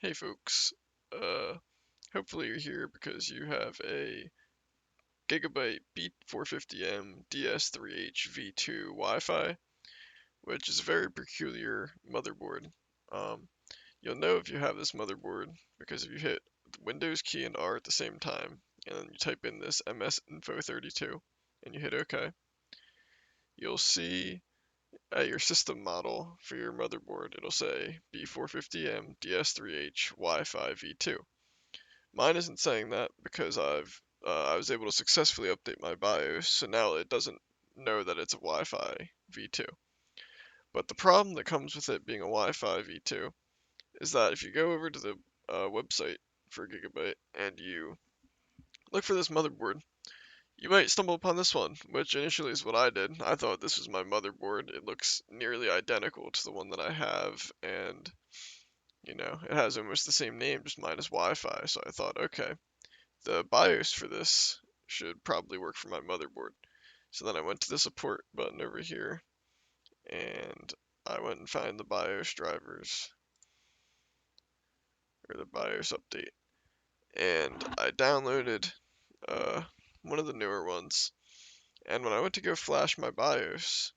Hey folks, hopefully you're here because you have a Gigabyte B450M DS3H V2 Wi-Fi, which is a very peculiar motherboard. Um, you'll know if you have this motherboard because if you hit the Windows key and R at the same time, and then you type in this MSInfo32 and you hit OK, you'll see at your system model for your motherboard, it'll say B450M DS3H Wi-Fi V2. Mine isn't saying that because I was able to successfully update my BIOS, so now it doesn't know that it's a Wi-Fi v2. But the problem that comes with it being a Wi-Fi v2 is that if you go over to the website for Gigabyte and you look for this motherboard, you might stumble upon this one, which initially is what I did. I thought this was my motherboard. It looks nearly identical to the one that I have, and it has almost the same name, just minus Wi-Fi. So I thought, okay, the BIOS for this should probably work for my motherboard. So then I went to the support button over here and I went and found the BIOS drivers or the BIOS update. And I downloaded one of the newer ones. And when I went to go flash my BIOS,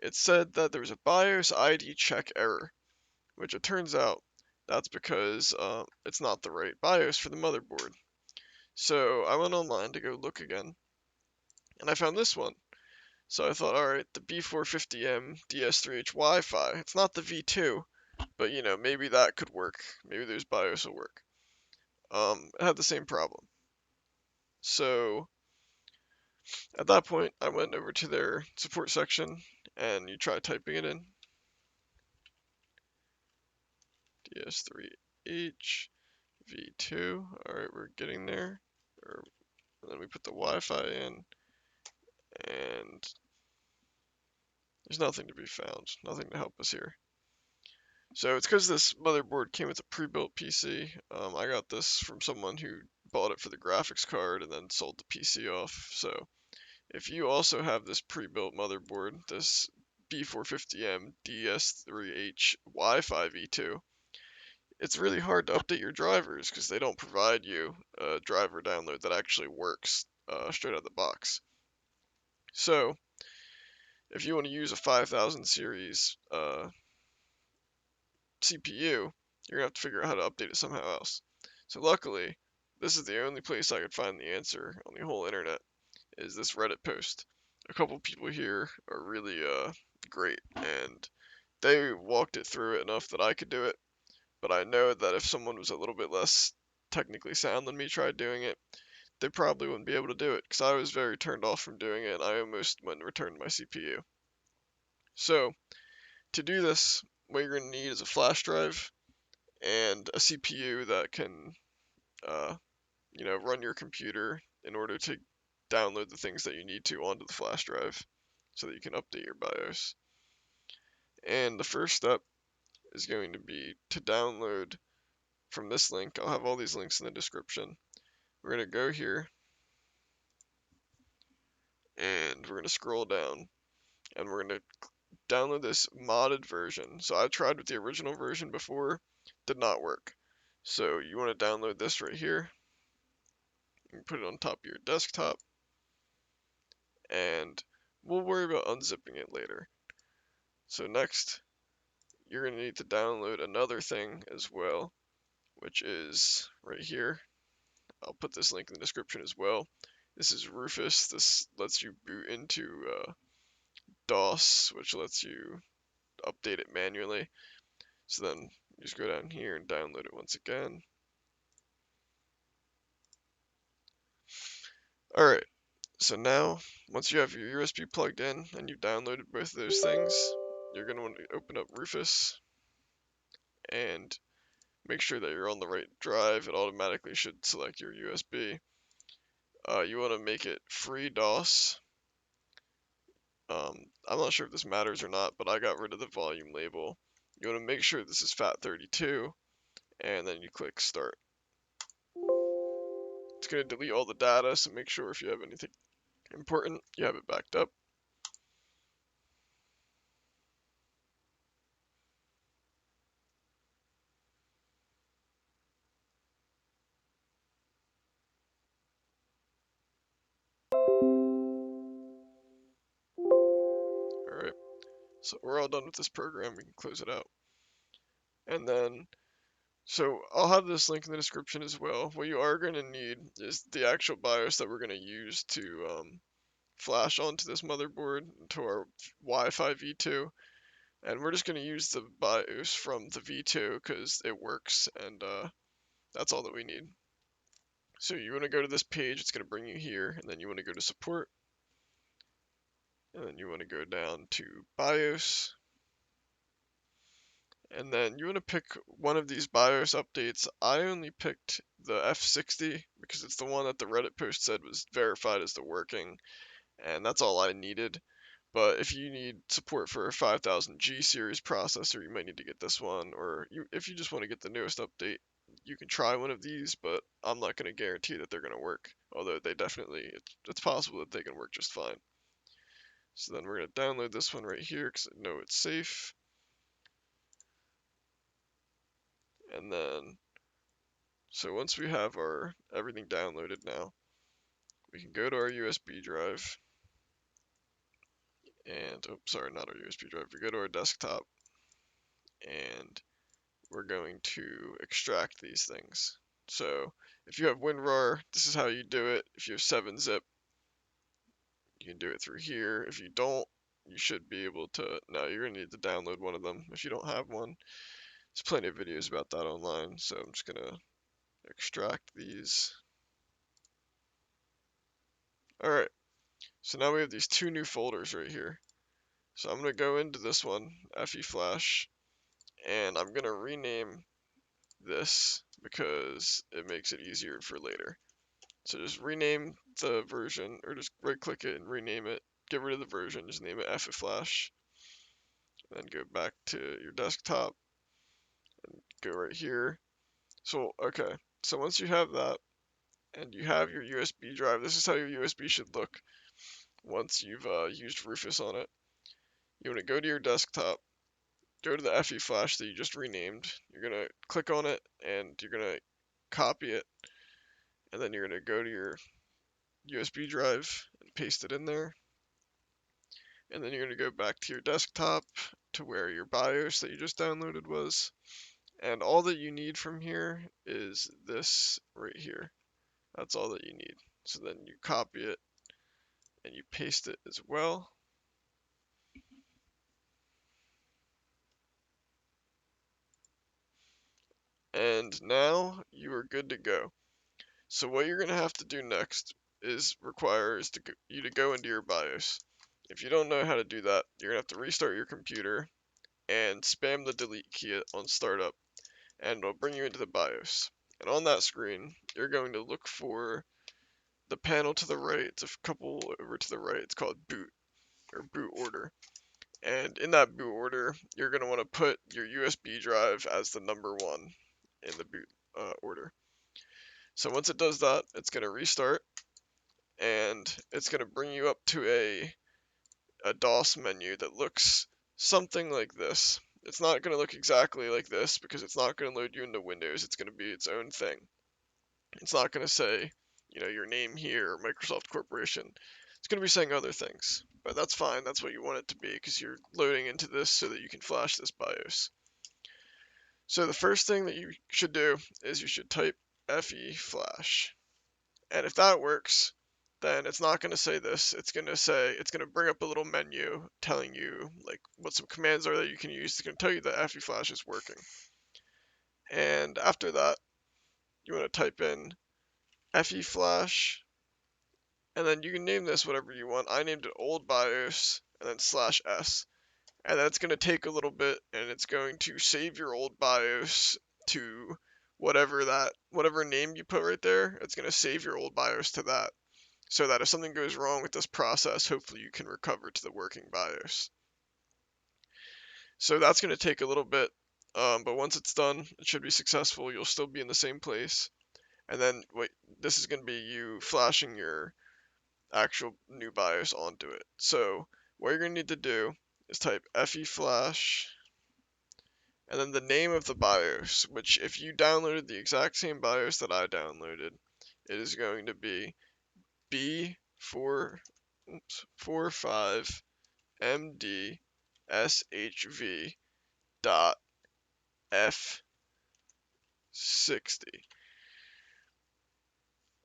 it said that there was a BIOS ID check error, which it turns out that's because it's not the right BIOS for the motherboard. So I went online to go look again, and I found this one. So I thought, alright, the B450M DS3H Wi-Fi. It's not the V2, but maybe that could work. Maybe there's BIOS will work. It had the same problem. So at that point, I went over to their support section, and you try typing it in. DS3H V2. Alright, we're getting there. And then we put the Wi-Fi in, and there's nothing to be found. Nothing to help us here. So it's because this motherboard came with a pre-built PC. I got this from someone who bought it for the graphics card and then sold the PC off. So if you also have this pre-built motherboard, this B450M DS3H Wi-Fi V2, it's really hard to update your drivers because they don't provide you a driver download that actually works straight out of the box. So if you want to use a 5000 series CPU, you're gonna have to figure out how to update it somehow else. So luckily, this is the only place I could find the answer on the whole internet, is this Reddit post. A couple people here are really great, and they walked it through it enough that I could do it. But I know that if someone was a little bit less technically sound than me tried doing it, they probably wouldn't be able to do it, because I was very turned off from doing it. I almost went and returned my CPU. So to do this, what you're going to need is a flash drive and a CPU that can, uh, run your computer in order to download the things that you need to onto the flash drive so that you can update your BIOS. And the first step is going to be to download from this link. I'll have all these links in the description. We're going to go here and we're going to scroll down and we're going to download this modded version. So I tried with the original version before, did not work. So you want to download this right here. You put it on top of your desktop, and we'll worry about unzipping it later. So next, you're going to need to download another thing as well, which is right here. I'll put this link in the description as well. This is Rufus. This lets you boot into DOS, which lets you update it manually. So then you just go down here and download it once again. Alright, so now, once you have your USB plugged in and you've downloaded both of those things, you're going to want to open up Rufus and make sure that you're on the right drive. It automatically should select your USB. You want to make it free DOS. I'm not sure if this matters or not, but I got rid of the volume label. You want to make sure this is FAT32, and then you click Start. It's going to delete all the data, so make sure if you have anything important, you have it backed up. So we're all done with this program. We can close it out. And then, so I'll have this link in the description as well. What you are going to need is the actual BIOS that we're going to use to flash onto this motherboard to our Wi-Fi V2. And we're just going to use the BIOS from the V2 because it works, and that's all that we need. So you want to go to this page, it's going to bring you here, and then you want to go to support, and then you want to go down to BIOS, and then you want to pick one of these BIOS updates. I only picked the F60 because it's the one that the Reddit post said was verified as the working, and that's all I needed. But if you need support for a 5000G series processor, you might need to get this one, or if you just want to get the newest update, you can try one of these, but I'm not going to guarantee that they're going to work, although they definitely, it's possible that they can work just fine. So then we're going to download this one right here because I know it's safe. And then, so once we have our everything downloaded now, we can go to our USB drive, and, oh, sorry, not our USB drive, we go to our desktop, and we're going to extract these things. So if you have WinRAR, this is how you do it. If you have 7-zip, you can do it through here. If you don't, you should be able to, no, you're going to need to download one of them if you don't have one. There's plenty of videos about that online, so I'm just going to extract these. Alright, so now we have these two new folders right here. So I'm going to go into this one, FE Flash, and I'm going to rename this because it makes it easier for later. So just rename the version, or just right click it and rename it. Get rid of the version, just name it FE Flash. Then go back to your desktop and go right here. So, okay, so once you have that and you have your USB drive, this is how your USB should look once you've used Rufus on it. You want to go to your desktop, go to the FE Flash that you just renamed. You're going to click on it and you're going to copy it, and then you're going to go to your USB drive and paste it in there. And then you're going to go back to your desktop to where your BIOS that you just downloaded was. And all that you need from here is this right here. That's all that you need. So then you copy it and you paste it as well. And now you are good to go. So what you're going to have to do next requires you to go into your BIOS. If you don't know how to do that, you're going to have to restart your computer and spam the delete key on startup, and it'll bring you into the BIOS. And on that screen, you're going to look for the panel to the right. It's a couple over to the right. It's called boot, or boot order. And in that boot order, you're going to want to put your USB drive as the number 1 in the boot order. So once it does that, it's going to restart, and it's going to bring you up to a DOS menu that looks something like this. It's not going to look exactly like this because it's not going to load you into Windows. It's going to be its own thing. It's not going to say, you know, your name here, Microsoft Corporation. It's going to be saying other things, but that's fine. That's what you want it to be because you're loading into this so that you can flash this BIOS. So the first thing that you should do is you should type FE Flash. And if that works, then it's not going to say this. It's going to bring up a little menu telling you like what some commands are that you can use. It's going to tell you that FE Flash is working. And after that, you want to type in FE Flash, and then you can name this whatever you want. I named it old BIOS, and then /s. And then it's going to take a little bit, and it's going to save your old BIOS to whatever name you put right there. It's going to save your old BIOS to that, so that if something goes wrong with this process, hopefully you can recover to the working BIOS. So that's going to take a little bit, but once it's done, it should be successful. You'll still be in the same place. And then this is going to be you flashing your actual new BIOS onto it. So what you're going to need to do is type FE Flash, and then the name of the BIOS, which if you downloaded the exact same BIOS that I downloaded, it is going to be B450M SHV dot F60.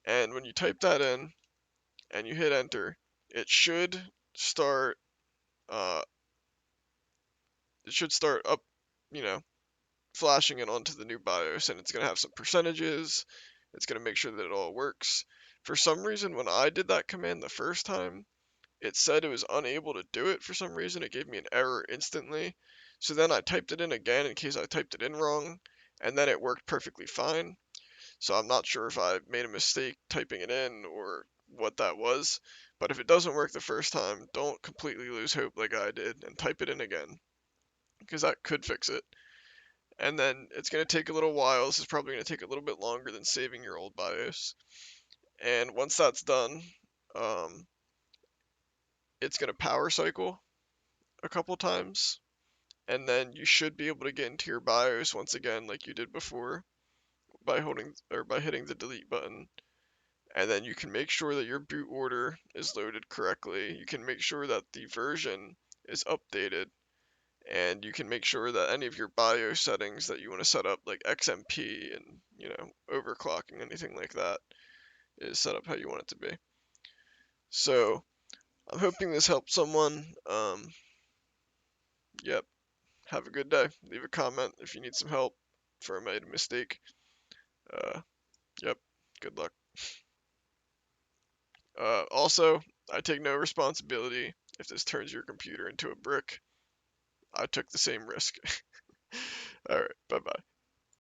And when you type that in and you hit enter, it should start uh, up, you know, flashing it onto the new BIOS, and it's going to have some percentages. It's going to make sure that it all works. For some reason, when I did that command the first time, it said it was unable to do it for some reason. It gave me an error instantly. So then I typed it in again in case I typed it in wrong, and then it worked perfectly fine. So I'm not sure if I made a mistake typing it in or what that was. But if it doesn't work the first time, don't completely lose hope like I did and type it in again, because that could fix it. And then it's going to take a little while. This is probably going to take a little bit longer than saving your old BIOS. And once that's done, um, it's going to power cycle a couple times. And then you should be able to get into your BIOS once again like you did before by hitting the delete button. And then you can make sure that your boot order is loaded correctly. You can make sure that the version is updated, and you can make sure that any of your BIOS settings that you want to set up, like XMP and overclocking, anything like that, is set up how you want it to be. So I'm hoping this helped someone. Yep. Have a good day. Leave a comment if you need some help for I made a mistake. Yep. Good luck. Also, I take no responsibility if this turns your computer into a brick. I took the same risk. Alright.